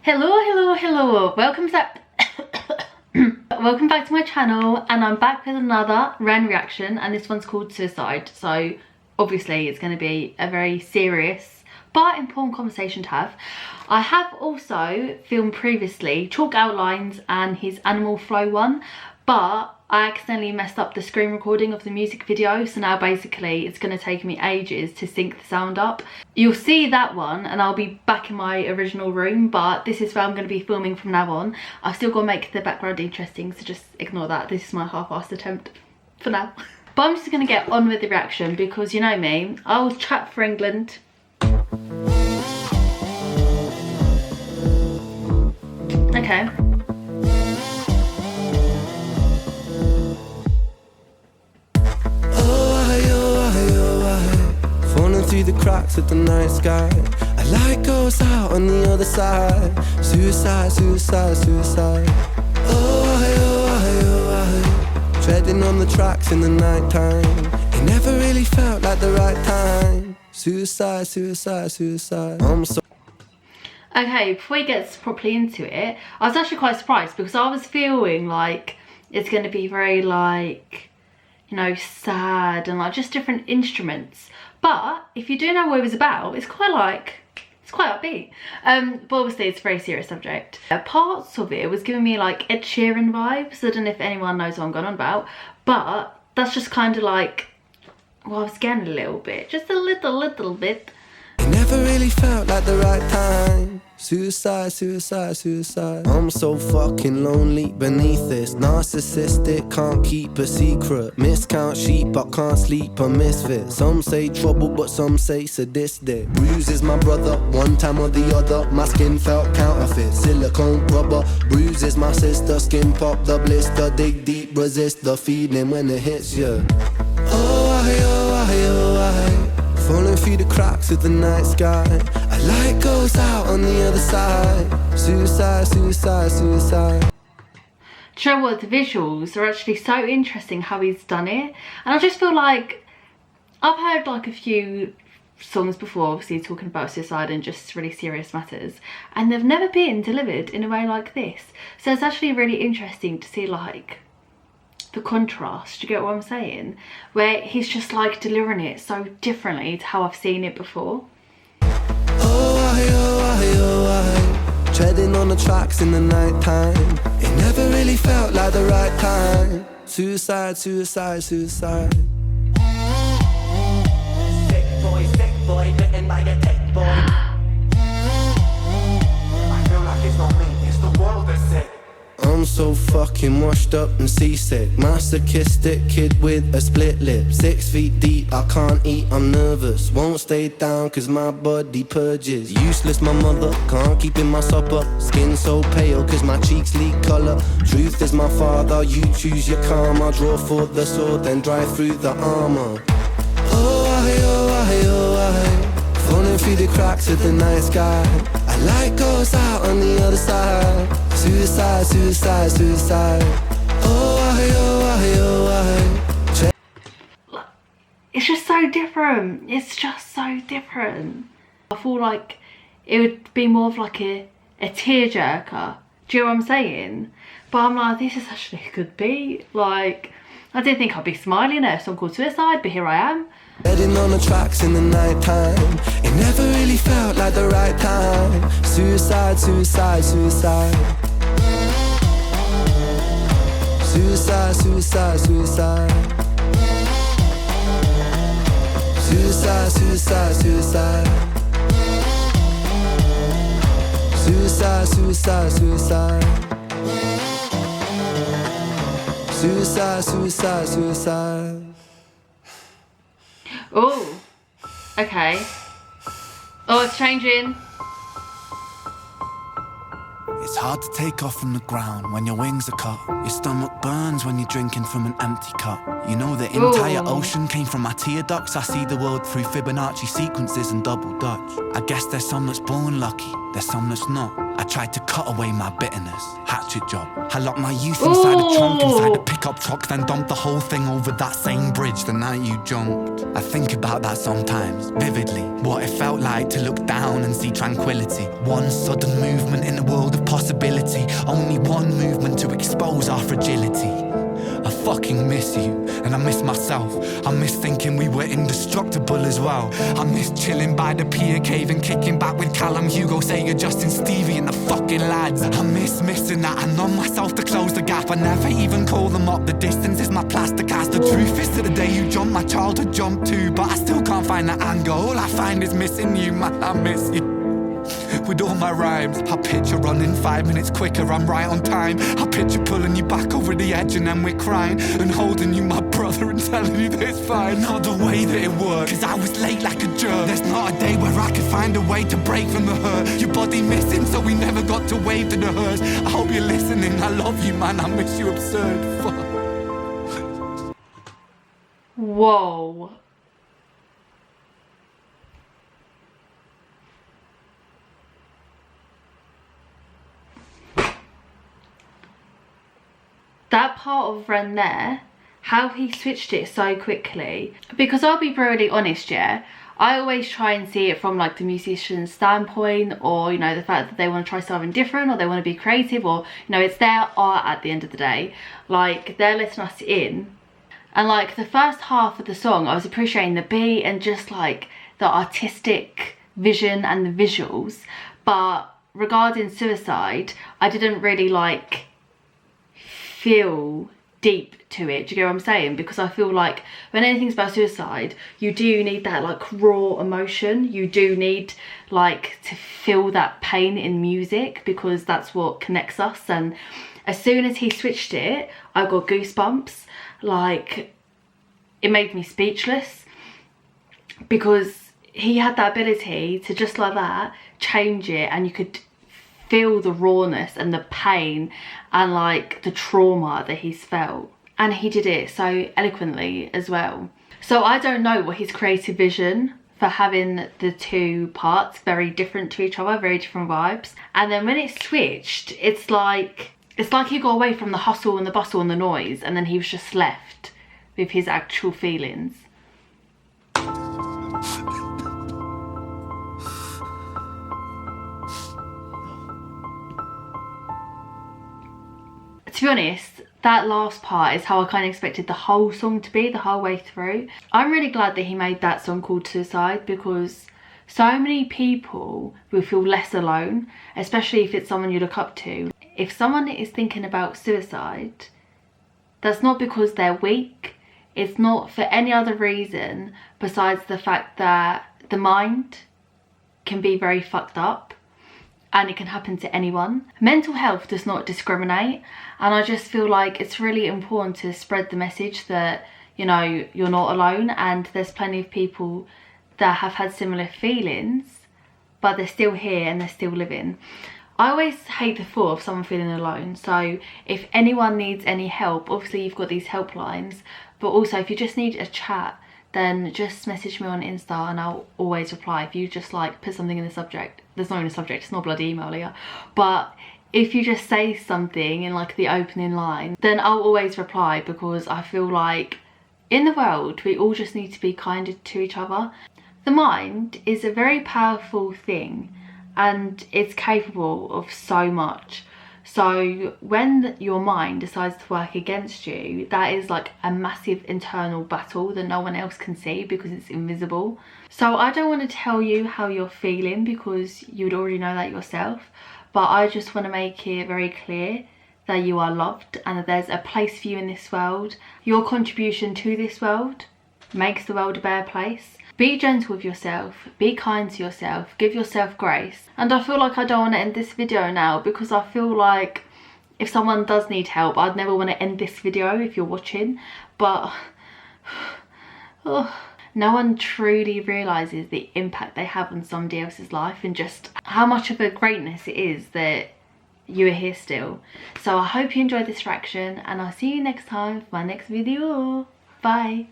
Hello, welcome back welcome back to my channel, and I'm back with another random reaction, and this one's called Suicide. So obviously it's going to be a very serious but important conversation to have. I have also filmed previously Chalk Outlines and his Animal Flow one, but I accidentally messed up the screen recording of the music video, so now basically it's going to take me ages to sync the sound up. You'll see that one and I'll be back in my original room, but this is where I'm going to be filming from now on. I've still got to make the background interesting, so just ignore that. This is my half-assed attempt for now. But I'm just going to get on with the reaction because you know me, I will chat for England. Okay. Through the cracks of the night sky, a light goes out on the other side. Suicide, suicide, suicide. Oh, treading on the tracks in the night time. It never really felt like the right time. Suicide, suicide, suicide. I'm so Okay, before we get properly into it, I was actually quite surprised because I was feeling like it's going to be very like, you know, sad and like just different instruments. But if you do know what it was about, it's quite upbeat. But obviously it's a very serious subject. Parts of it was giving me like Ed Sheeran vibes. I don't know if anyone knows what I'm going on about, but that's just kind of like, well, I was getting a little bit, just a little bit. It never really felt like the right time. Suicide, suicide, suicide. I'm so fucking lonely beneath this. Narcissistic, can't keep a secret. Miscount sheep, I can't sleep, a misfit. Some say trouble, but some say sadistic. Bruises my brother, one time or the other. My skin felt counterfeit, silicone rubber. Bruises my sister, skin pop the blister. Dig deep, resist the feeling when it hits you. Falling through the cracks of the night sky, a light goes out on the other side. Suicide, suicide, suicide. Do you know what? The visuals are actually so interesting how he's done it. And I just feel like I've heard like a few songs before, obviously talking about suicide and just really serious matters, and they've never been delivered in a way like this. So it's actually really interesting to see like the contrast, you get what I'm saying? Where he's just like delivering it so differently to how I've seen it before. Treading on the tracks in the night time. It never really felt like the right time. Suicide, suicide, suicide. Sick boy, bitten by a tech boy. I feel like it's not me, it's the world that's sick. I'm so fucking washed up and seasick. Masochistic kid with a split lip. 6 feet deep, I can't eat, I'm nervous. Won't stay down cause my body purges. Useless my mother, can't keep in my supper. Skin so pale cause my cheeks leak colour. Truth is my father, you choose your karma. Draw for the sword, then drive through the armour. Falling through the cracks of the night sky, a light goes out on the other side. Suicide, suicide, suicide. It's just so different. It's just so different. I feel like it would be more of like a tearjerker. Do you know what I'm saying? But I'm like, this is actually a good beat. Like, I didn't think I'd be smiling at a song called Suicide, but here I am. Heading on the tracks in the night time. It never really felt like the right time. Suicide, suicide, suicide. Suicide, suicide, suicide. Suicide, suicide, suicide. Suicide, suicide, suicide. Suicide, suicide, suicide. Oh, okay. Oh, it's changing. It's hard to take off from the ground when your wings are cut. Your stomach burns when you're drinking from an empty cup. You know the entire ocean came from my tear ducts. I see the world through Fibonacci sequences and double dutch. I guess there's some that's born lucky, there's some that's not. I tried to cut away my bitterness, hatchet job. I locked my youth inside a trunk, inside a pickup truck, then dumped the whole thing over that same bridge the night you jumped. I think about that sometimes, vividly. What it felt like to look down and see tranquility. One sudden movement in a world of possibility. Only one movement to expose our fragility. I fucking miss you, and I miss myself. I miss thinking we were indestructible as well. I miss chilling by the pier cave and kicking back with Callum, Hugo, Sager, Justin, Stevie and the fucking lads. I miss missing that. I numb myself to close the gap. I never even call them up. The distance is my plaster cast. The truth is to the day you jumped, my childhood jumped too. But I still can't find that anger. All I find is missing you, man, I miss you. With all my rhymes, I picture running 5 minutes quicker, I'm right on time. I picture pulling you back over the edge and then we're crying, and holding you, my brother, and telling you that it's fine. Not the way that it worked, cause I was late like a jerk. There's not a day where I could find a way to break from the hurt. Your body missing, so we never got to wave to the hers. I hope you're listening, I love you, man, I miss you absurd. Fuck. Whoa. That part of Ren there, how he switched it so quickly. Because I'll be really honest, yeah, I always try and see it from like the musician's standpoint, or, you know, the fact that they want to try something different, or they want to be creative, or, you know, it's their art at the end of the day. Like, they're letting us in. And like the first half of the song, I was appreciating the beat and just like the artistic vision and the visuals. But regarding Suicide, I didn't really like feel deep to it. Do you get what I'm saying? Because I feel like when anything's about suicide, you do need that like raw emotion. You do need like to feel that pain in music, because that's what connects us. And as soon as he switched it, I got goosebumps. Like, it made me speechless, because he had that ability to just like that change it, and you could feel the rawness and the pain and like the trauma that he's felt. And he did it so eloquently as well. So I don't know what his creative vision for having the two parts very different to each other, very different vibes. And then when it switched, it's like he got away from the hustle and the bustle and the noise, and then he was just left with his actual feelings. To be honest, that last part is how I kind of expected the whole song to be, the whole way through. I'm really glad that he made that song called Suicide, because so many people will feel less alone, especially if it's someone you look up to. If someone is thinking about suicide, that's not because they're weak. It's not for any other reason besides the fact that the mind can be very fucked up. And it can happen to anyone. Mental health does not discriminate, and I just feel like it's really important to spread the message that, you know, you're not alone, and there's plenty of people that have had similar feelings, but they're still here and they're still living. I always hate the thought of someone feeling alone, so if anyone needs any help, obviously you've got these helplines, but also if you just need a chat, then just message me on Insta and I'll always reply. If you just like put something in the subject, there's not even a subject, it's not a bloody email here, but if you just say something in like the opening line, then I'll always reply, because I feel like in the world we all just need to be kinder to each other. The mind is a very powerful thing and it's capable of so much. So when your mind decides to work against you, that is like a massive internal battle that no one else can see because it's invisible. So I don't want to tell you how you're feeling, because you'd already know that yourself, but I just want to make it very clear that you are loved and that there's a place for you in this world. Your contribution to this world makes the world a better place. Be gentle with yourself, be kind to yourself, give yourself grace. And I feel like I don't want to end this video now, because I feel like if someone does need help, I'd never want to end this video if you're watching. But no one truly realises the impact they have on somebody else's life, and just how much of a greatness it is that, you are here still. So I hope you enjoyed this reaction, and I'll see you next time for my next video. Bye.